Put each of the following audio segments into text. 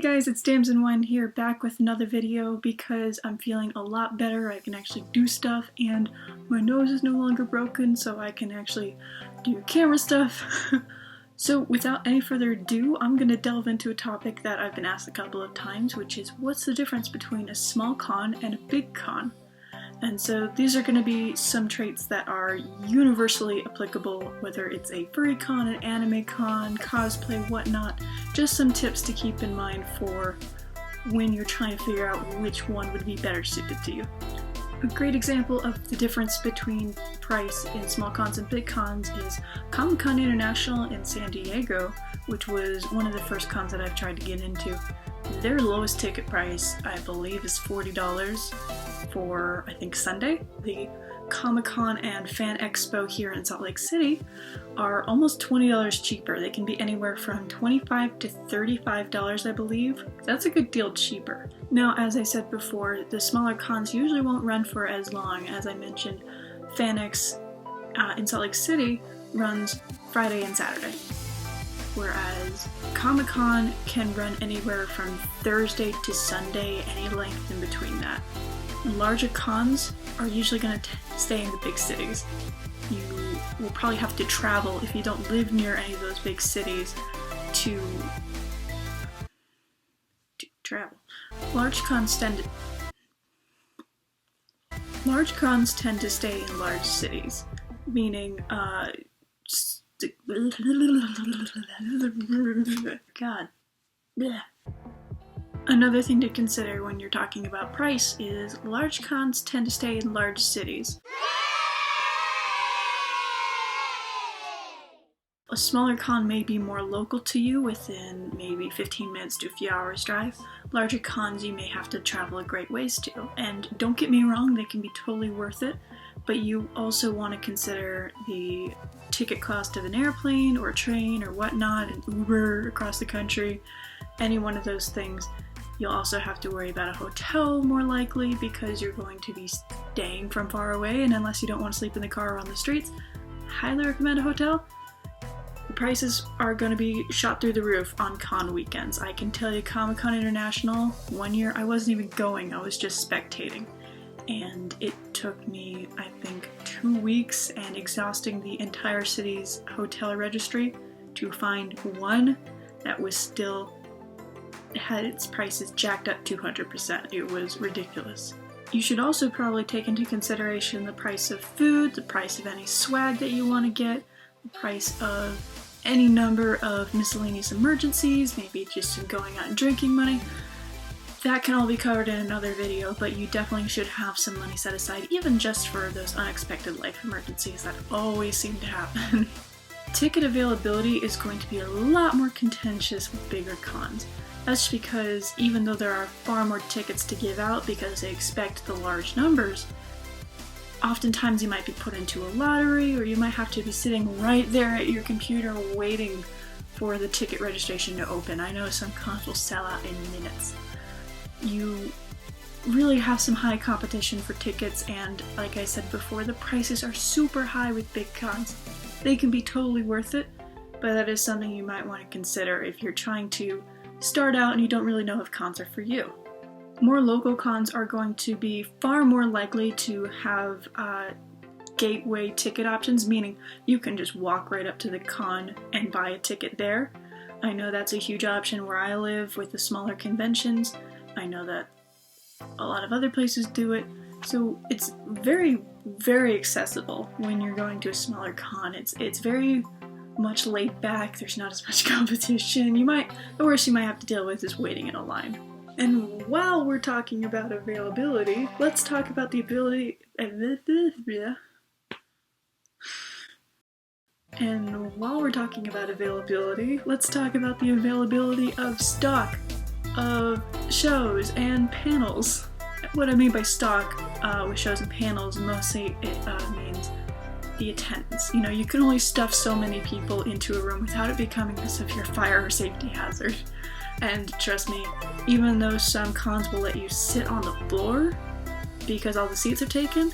guys, it's Damson here, back with another video because I'm feeling a lot better. I can actually do stuff and my nose is no longer broken, so I can actually do camera stuff. So without any further ado, I'm going to delve into a topic that I've been asked a couple of times, which is what's the difference between a small con and a big con? And so these are going to be some traits that are universally applicable, whether it's a furry con, an anime con, cosplay, whatnot. Just some tips to keep in mind for when you're trying to figure out which one would be better suited to you. A great example of the difference between price in small cons and big cons is Comic-Con International in San Diego, which was one of the first cons that I've tried to get into. Their lowest ticket price, I believe, is $40 for, I think, Sunday. The Comic-Con and Fan Expo here in Salt Lake City are almost $20 cheaper. They can be anywhere from $25 to $35, I believe. That's a good deal cheaper. Now, as I said before, the smaller cons usually won't run for as long. As I mentioned, FanX in Salt Lake City runs Friday and Saturday, whereas Comic-Con can run anywhere from Thursday to Sunday, any length in between that. Larger cons are usually going to stay in the big cities. You will probably have to travel if you don't live near any of those big cities to travel. Large cons tend to stay in large cities, meaning God. Blech. Another thing to consider when you're talking about price is large cons tend to stay in large cities. A smaller con may be more local to you, within maybe 15 minutes to a few hours drive. Larger cons you may have to travel a great ways to. And don't get me wrong, they can be totally worth it, but you also want to consider the ticket cost of an airplane or a train or whatnot, an Uber across the country, any one of those things. You'll also have to worry about a hotel, more likely, because you're going to be staying from far away, and unless you don't want to sleep in the car or on the streets, highly recommend a hotel. The prices are going to be shot through the roof on con weekends. I can tell you, Comic-Con International, one year I wasn't even going, I was just spectating. And it took me, I think, 2 weeks and exhausting the entire city's hotel registry to find one that was still had its prices jacked up 200%. It was ridiculous. You should also probably take into consideration the price of food, the price of any swag that you want to get, the price of any number of miscellaneous emergencies, maybe just some going out and drinking money. That can all be covered in another video, but you definitely should have some money set aside, even just for those unexpected life emergencies that always seem to happen. Ticket availability is going to be a lot more contentious with bigger cons. That's because even though there are far more tickets to give out because they expect the large numbers, oftentimes you might be put into a lottery, or you might have to be sitting right there at your computer waiting for the ticket registration to open. I know some cons will sell out in minutes. You really have some high competition for tickets, and like I said before, the prices are super high with big cons. They can be totally worth it, but that is something you might want to consider if you're trying to start out and you don't really know if cons are for you. More local cons are going to be far more likely to have gateway ticket options, meaning you can just walk right up to the con and buy a ticket there. I know that's a huge option where I live with the smaller conventions. I know that a lot of other places do it. So it's very, very accessible when you're going to a smaller con. It's very much laid back, there's not as much competition. The worst you might have to deal with is waiting in a line. And while we're talking about availability, let's talk about the availability of stock, of shows and panels. What I mean by stock with shows and panels, mostly it means the attendance. You know, you can only stuff so many people into a room without it becoming a severe fire or safety hazard. And trust me, even though some cons will let you sit on the floor because all the seats are taken,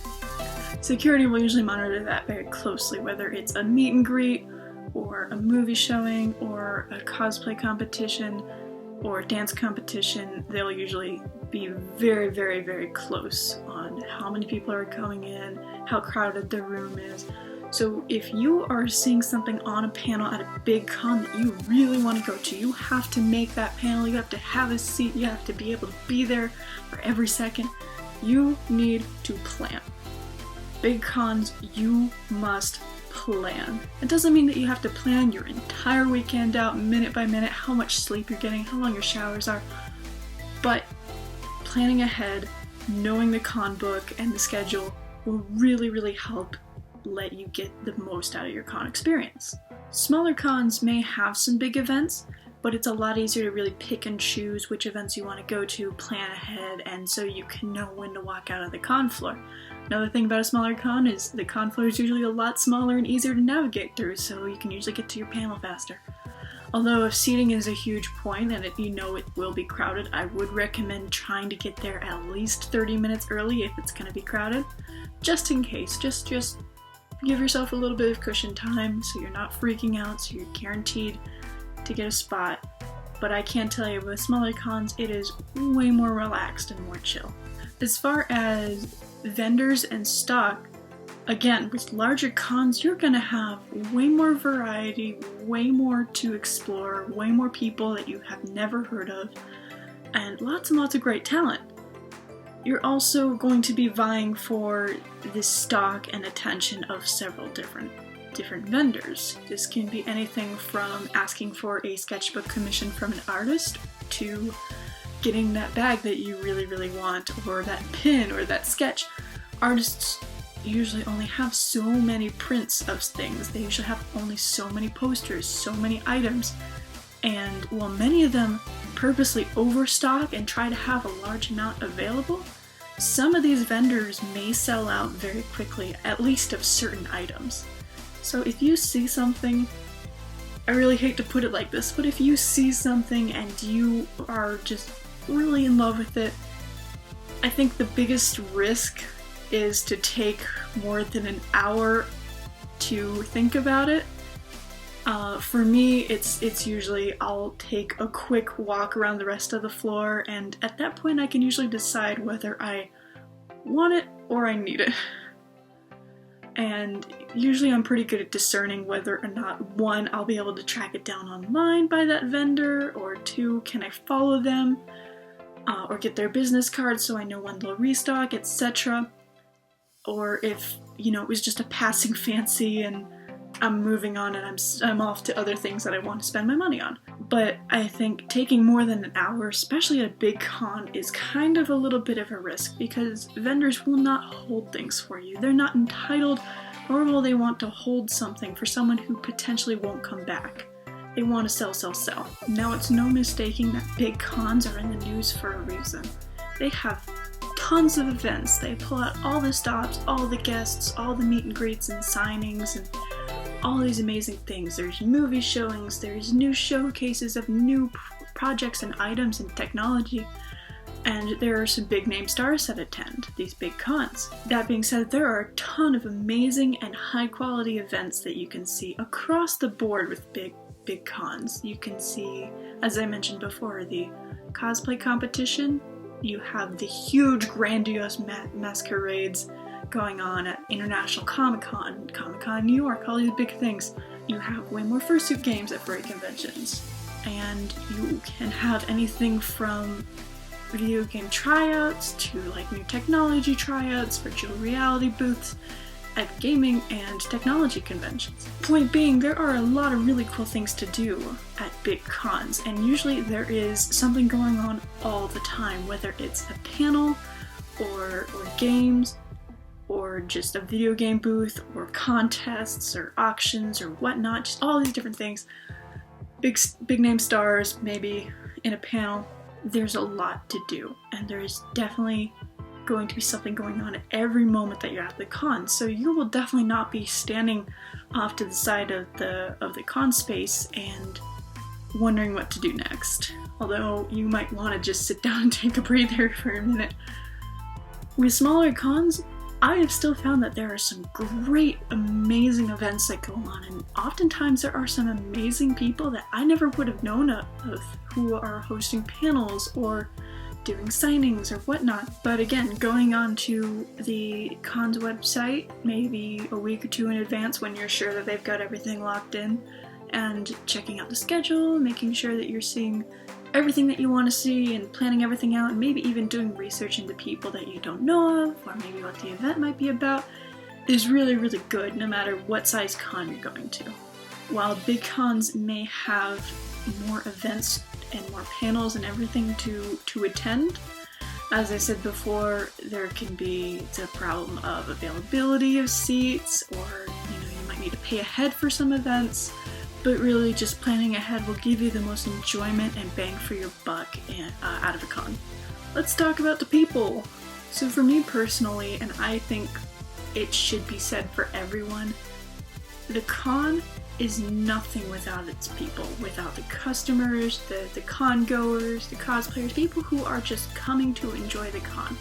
security will usually monitor that very closely, whether it's a meet and greet or a movie showing or a cosplay competition. or dance competition, they'll usually be very, very, very close on how many people are coming in, how crowded the room is. So if you are seeing something on a panel at a big con that you really want to go to, you have to make that panel, you have to have a seat, you have to be able to be there for every second. You need to plan. Big cons, you must plan. It doesn't mean that you have to plan your entire weekend out minute by minute, how much sleep you're getting, how long your showers are, but planning ahead, knowing the con book and the schedule will really, really help let you get the most out of your con experience. Smaller cons may have some big events, but it's a lot easier to really pick and choose which events you want to go to, plan ahead, and so you can know when to walk out of the con floor. Another thing about a smaller con is the con floor is usually a lot smaller and easier to navigate through, so you can usually get to your panel faster. Although if seating is a huge point and you know it will be crowded, I would recommend trying to get there at least 30 minutes early if it's going to be crowded, just in case. Just give yourself a little bit of cushion time so you're not freaking out, so you're guaranteed to get a spot. But I can tell you, with smaller cons, it is way more relaxed and more chill. As far as vendors and stock, again, with larger cons, you're gonna have way more variety, way more to explore, way more people that you have never heard of, and lots of great talent. You're also going to be vying for the stock and attention of several different vendors. This can be anything from asking for a sketchbook commission from an artist to getting that bag that you really, really want, or that pin or that sketch. Artists usually only have so many prints of things. They usually have only so many posters, so many items. And while many of them purposely overstock and try to have a large amount available, some of these vendors may sell out very quickly, at least of certain items. So if you see something, I really hate to put it like this, but if you see something and you are just really in love with it, I think the biggest risk is to take more than an hour to think about it. For me, it's usually I'll take a quick walk around the rest of the floor, and at that point I can usually decide whether I want it or I need it. And usually I'm pretty good at discerning whether or not, one, I'll be able to track it down online by that vendor, or two, can I follow them, or get their business card so I know when they'll restock, etc. Or if, it was just a passing fancy and I'm moving on and I'm off to other things that I want to spend my money on. But I think taking more than an hour, especially at a big con, is kind of a little bit of a risk, because vendors will not hold things for you. They're not entitled, nor will they want to hold something for someone who potentially won't come back. They want to sell. Now, it's no mistaking that big cons are in the news for a reason. They have tons of events. They pull out all the stops, all the guests, all the meet and greets and signings, and all these amazing things. There's movie showings, there's new showcases of new projects and items and technology, and there are some big name stars that attend these big cons. That being said, there are a ton of amazing and high quality events that you can see across the board with big cons. You can see, as I mentioned before, the cosplay competition. You have the huge grandiose masquerades going on at International Comic-Con, Comic-Con New York, all these big things. You have way more fursuit games at furry conventions. And you can have anything from video game tryouts to new technology tryouts, virtual reality booths at gaming and technology conventions. Point being, there are a lot of really cool things to do at big cons, and usually there is something going on all the time, whether it's a panel or games, or just a video game booth, or contests, or auctions, or whatnot, just all these different things. Big name stars, maybe, in a panel. There's a lot to do, and there is definitely going to be something going on at every moment that you're at the con, so you will definitely not be standing off to the side of the con space and wondering what to do next. Although you might want to just sit down and take a breather for a minute. With smaller cons, I have still found that there are some great, amazing events that go on, and oftentimes there are some amazing people that I never would have known of who are hosting panels or doing signings or whatnot. But again, going on to the con's website maybe a week or two in advance when you're sure that they've got everything locked in, and checking out the schedule, making sure that you're seeing everything that you want to see and planning everything out, and maybe even doing research into people that you don't know of, or maybe what the event might be about, is really, really good no matter what size con you're going to. While big cons may have more events and more panels and everything to attend, as I said before, there can be the problem of availability of seats, or you might need to pay ahead for some events, but really just planning ahead will give you the most enjoyment and bang for your buck out of a con. Let's talk about the people. So for me personally, and I think it should be said for everyone, the con is nothing without its people, without the customers, the con goers, the cosplayers, people who are just coming to enjoy the con.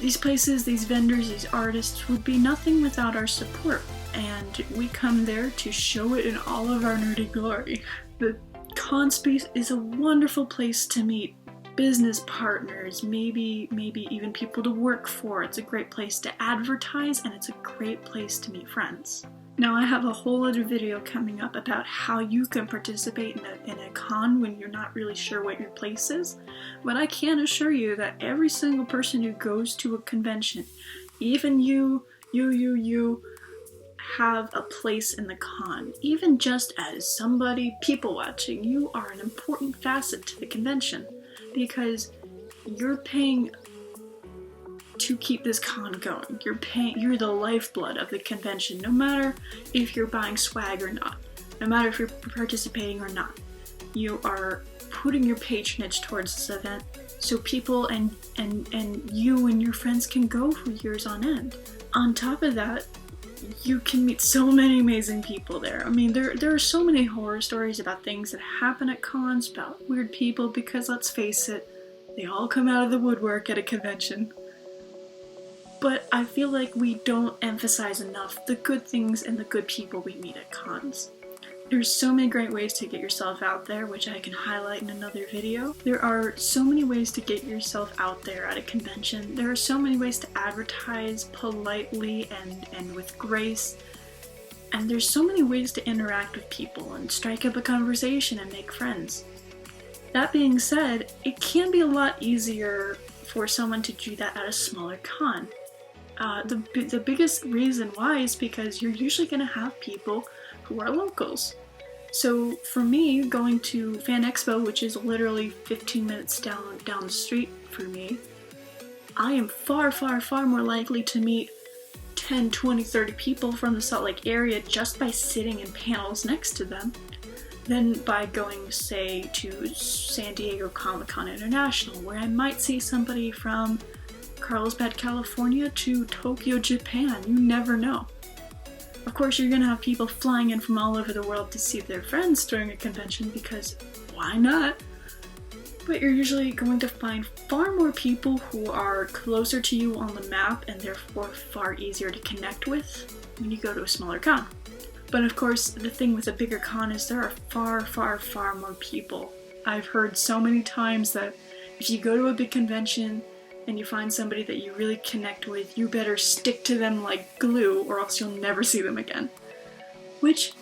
These places, these vendors, these artists would be nothing without our support, and we come there to show it in all of our nerdy glory. The con space is a wonderful place to meet business partners, maybe even people to work for. It's a great place to advertise, and it's a great place to meet friends. Now, I have a whole other video coming up about how you can participate in a con when you're not really sure what your place is, but I can assure you that every single person who goes to a convention, even you have a place in the con. Even just as somebody people watching, you are an important facet to the convention, because you're paying to keep this con going. You're the lifeblood of the convention, no matter if you're buying swag or not, no matter if you're participating or not. You are putting your patronage towards this event so people and you and your friends can go for years on end. On top of that, you can meet so many amazing people there. I mean, there are so many horror stories about things that happen at cons, about weird people, because let's face it, they all come out of the woodwork at a convention. But I feel like we don't emphasize enough the good things and the good people we meet at cons. There's so many great ways to get yourself out there, which I can highlight in another video. There are so many ways to get yourself out there at a convention. There are so many ways to advertise politely and with grace. And there's so many ways to interact with people and strike up a conversation and make friends. That being said, it can be a lot easier for someone to do that at a smaller con. The biggest reason why is because you're usually going to have people who are locals. So for me, going to Fan Expo, which is literally 15 minutes down the street for me, I am far more likely to meet 10, 20, 30 people from the Salt Lake area just by sitting in panels next to them than by going, say, to San Diego Comic-Con International, where I might see somebody from Carlsbad, California to Tokyo, Japan. You never know. Of course, you're going to have people flying in from all over the world to see their friends during a convention, because why not? But you're usually going to find far more people who are closer to you on the map and therefore far easier to connect with when you go to a smaller con. But of course, the thing with a bigger con is there are far more people. I've heard so many times that if you go to a big convention and you find somebody that you really connect with, you better stick to them like glue or else you'll never see them again. Which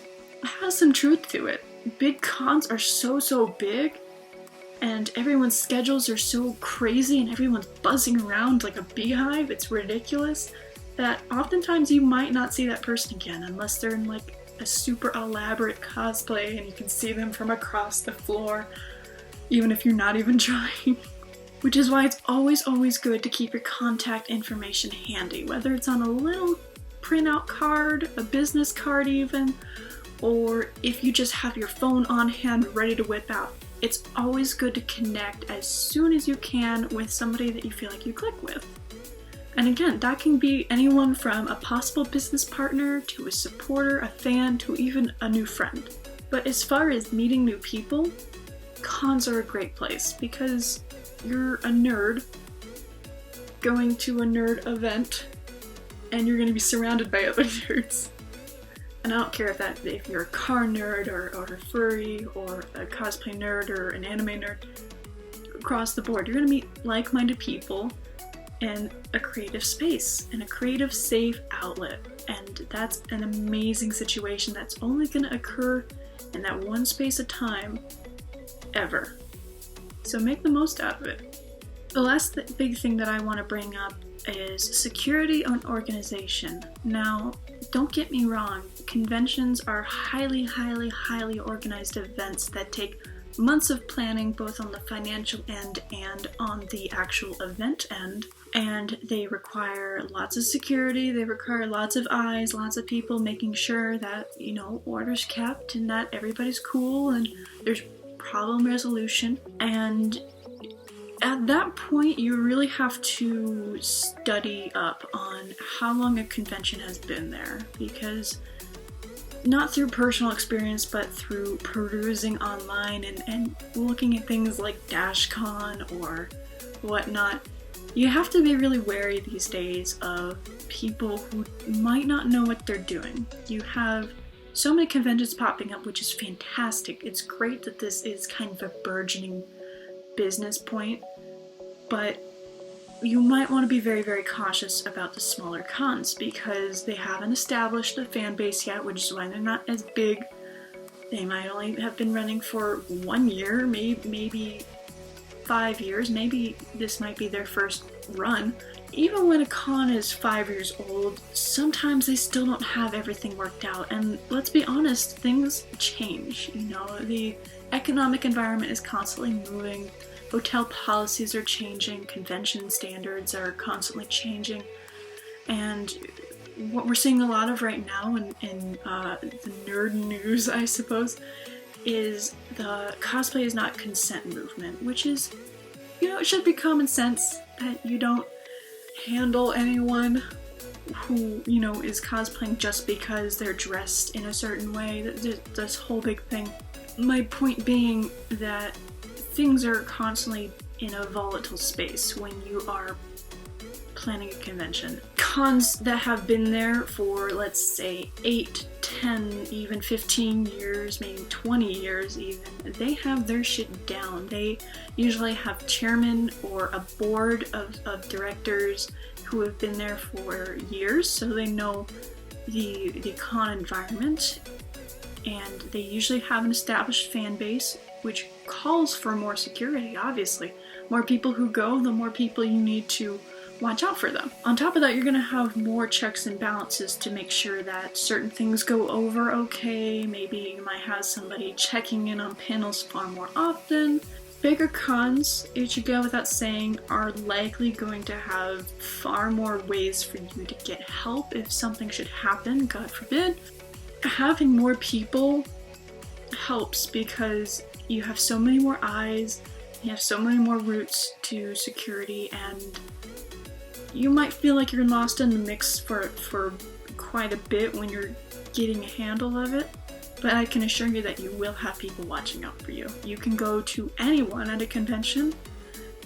has some truth to it. Big cons are so big, and everyone's schedules are so crazy and everyone's buzzing around like a beehive, it's ridiculous, that oftentimes you might not see that person again unless they're in like a super elaborate cosplay and you can see them from across the floor, even if you're not even trying. Which is why it's always good to keep your contact information handy, whether it's on a little printout card, a business card even, or if you just have your phone on hand ready to whip out. It's always good to connect as soon as you can with somebody that you feel like you click with. And again, that can be anyone from a possible business partner to a supporter, a fan, to even a new friend. But as far as meeting new people, cons are a great place because you're a nerd going to a nerd event and you're going to be surrounded by other nerds. And I don't care if you're a car nerd or a furry or a cosplay nerd or an anime nerd, across the board, you're going to meet like-minded people in a creative space, in a creative, safe outlet. And that's an amazing situation that's only going to occur in that one space of time ever. So make the most out of it. The last big thing that I want to bring up is security and organization. Now, don't get me wrong, conventions are highly, highly, highly organized events that take months of planning, both on the financial end and on the actual event end. And they require lots of security, they require lots of eyes, lots of people making sure that, order's kept and that everybody's cool and there's problem resolution. And at that point, you really have to study up on how long a convention has been there, because not through personal experience, but through perusing online and looking at things like DashCon or whatnot, you have to be really wary these days of people who might not know what they're doing. You have so many conventions popping up, which is fantastic. It's great that this is kind of a burgeoning business point, but you might want to be very, very cautious about the smaller cons because they haven't established a fan base yet, which is why they're not as big. They might only have been running for 1 year, maybe 5 years, maybe this might be their first run. Even when a con is 5 years old, sometimes they still don't have everything worked out. And let's be honest, things change. The economic environment is constantly moving. Hotel policies are changing, convention standards are constantly changing, and what we're seeing a lot of right now in the nerd news, I suppose, is the cosplay is not consent movement, which is, it should be common sense that you don't handle anyone who, is cosplaying just because they're dressed in a certain way, this whole big thing. My point being that things are constantly in a volatile space when you are planning a convention. Cons that have been there for, let's say, 8, 10, even 15 years, maybe 20 years even, they have their shit down. They usually have chairmen or a board of directors who have been there for years, so they know the con environment, and they usually have an established fan base, which calls for more security, obviously. More people who go, the more people you need to watch out for them. On top of that, you're going to have more checks and balances to make sure that certain things go over okay. Maybe you might have somebody checking in on panels far more often. Bigger cons, it should go without saying, are likely going to have far more ways for you to get help if something should happen, God forbid. Having more people helps because you have so many more eyes, you have so many more routes to security, and you might feel like you're lost in the mix for quite a bit when you're getting a handle of it, but I can assure you that you will have people watching out for you. You can go to anyone at a convention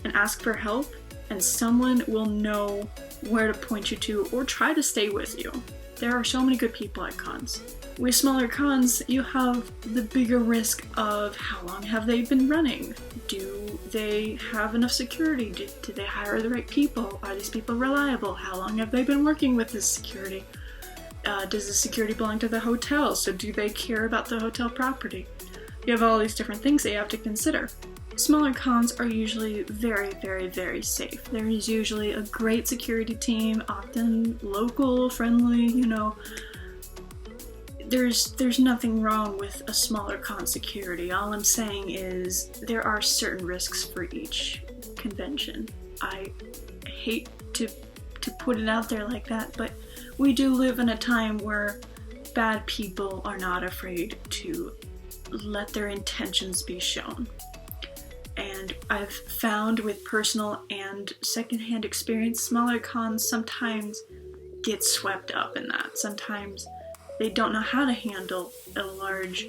and ask for help, and someone will know where to point you to or try to stay with you. There are so many good people at cons. With smaller cons, you have the bigger risk of how long have they been running? Do they have enough security? Do they hire the right people? Are these people reliable? How long have they been working with this security? Does the security belong to the hotel? So do they care about the hotel property? You have all these different things that you have to consider. Smaller cons are usually very, very, very safe. There is usually a great security team, often local, friendly, There's nothing wrong with a smaller con security. All I'm saying is there are certain risks for each convention. I hate to put it out there like that, but we do live in a time where bad people are not afraid to let their intentions be shown. And I've found with personal and secondhand experience, smaller cons sometimes get swept up in that. Sometimes they don't know how to handle a large,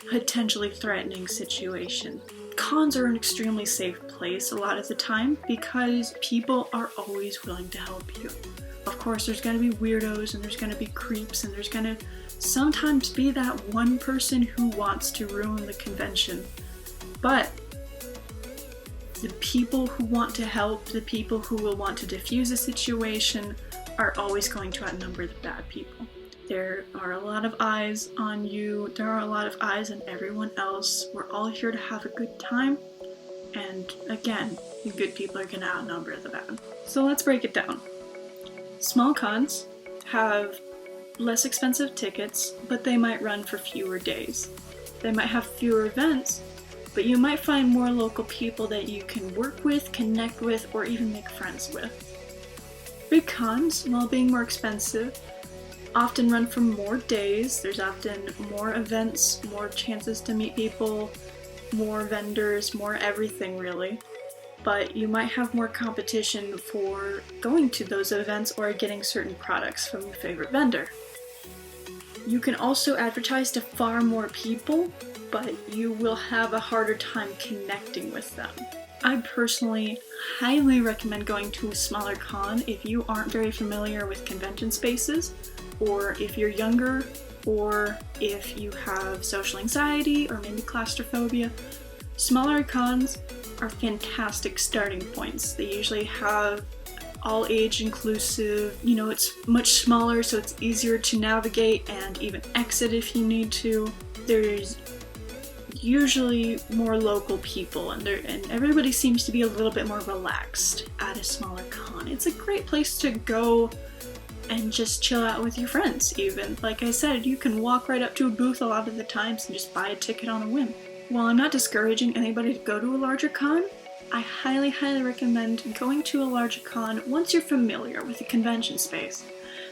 potentially threatening situation. cons are an extremely safe place a lot of the time because people are always willing to help you. Of course, there's going to be weirdos and there's going to be creeps and there's going to sometimes be that one person who wants to ruin the convention. But the people who want to help, the people who will want to diffuse a situation are always going to outnumber the bad people. There are a lot of eyes on you, there are a lot of eyes on everyone else. We're all here to have a good time, and again, the good people are going to outnumber the bad. So let's break it down. Small cons have less expensive tickets, but they might run for fewer days. They might have fewer events, but you might find more local people that you can work with, connect with, or even make friends with. Big cons, while being more expensive, often run for more days. There's often more events, more chances to meet people, more vendors, more everything really. But you might have more competition for going to those events or getting certain products from your favorite vendor. You can also advertise to far more people, but you will have a harder time connecting with them. I personally highly recommend going to a smaller con if you aren't very familiar with convention spaces, or if you're younger, or if you have social anxiety or maybe claustrophobia. Smaller cons are fantastic starting points. They usually have all age inclusive, it's much smaller so it's easier to navigate and even exit if you need to. There's usually more local people and everybody seems to be a little bit more relaxed at a smaller con. It's a great place to go and just chill out with your friends even. Like I said, you can walk right up to a booth a lot of the times and just buy a ticket on a whim. While I'm not discouraging anybody to go to a larger con, I highly, highly recommend going to a larger con once you're familiar with the convention space.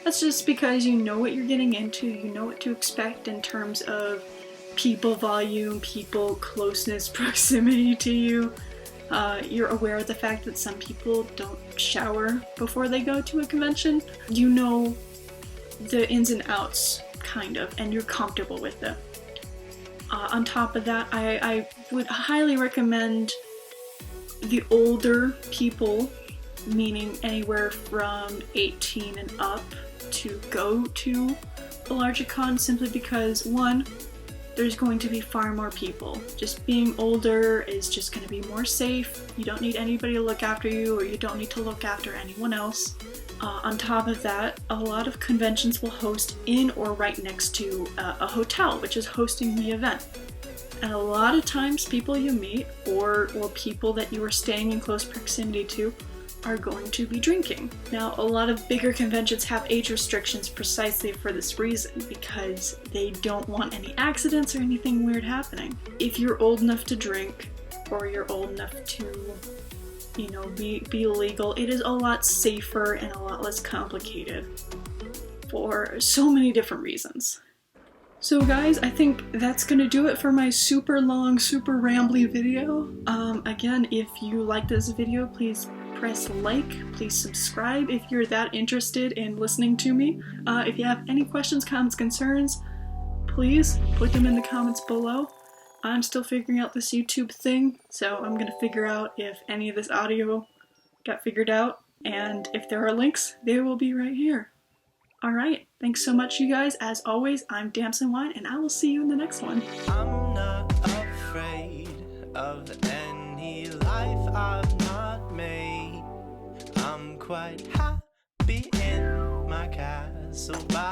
That's just because you know what you're getting into, you know what to expect in terms of people volume, people closeness, proximity to you. You're aware of the fact that some people don't shower before they go to a convention. You know the ins and outs, kind of, and you're comfortable with it. On top of that, I would highly recommend the older people, meaning anywhere from 18 and up, to go to a larger con simply because, one, there's going to be far more people. Just being older is just going to be more safe. You don't need anybody to look after you, or you don't need to look after anyone else. On top of that, a lot of conventions will host in or right next to a hotel, which is hosting the event. And a lot of times people you meet, or people that you are staying in close proximity to, are going to be drinking. Now, a lot of bigger conventions have age restrictions precisely for this reason, because they don't want any accidents or anything weird happening. If you're old enough to drink, or you're old enough to, be legal, it is a lot safer and a lot less complicated for so many different reasons. So guys, I think that's gonna do it for my super long, super rambly video. Again, if you like this video, please press like, please subscribe if you're that interested in listening to me. If you have any questions, comments, concerns, please put them in the comments below. I'm still figuring out this YouTube thing, so I'm gonna figure out if any of this audio got figured out, and if there are links, they will be right here. Alright, thanks so much you guys. As always, I'm Damson, and I will see you in the next one. I'm not afraid of any life I've not made. I'm quite happy in my castle by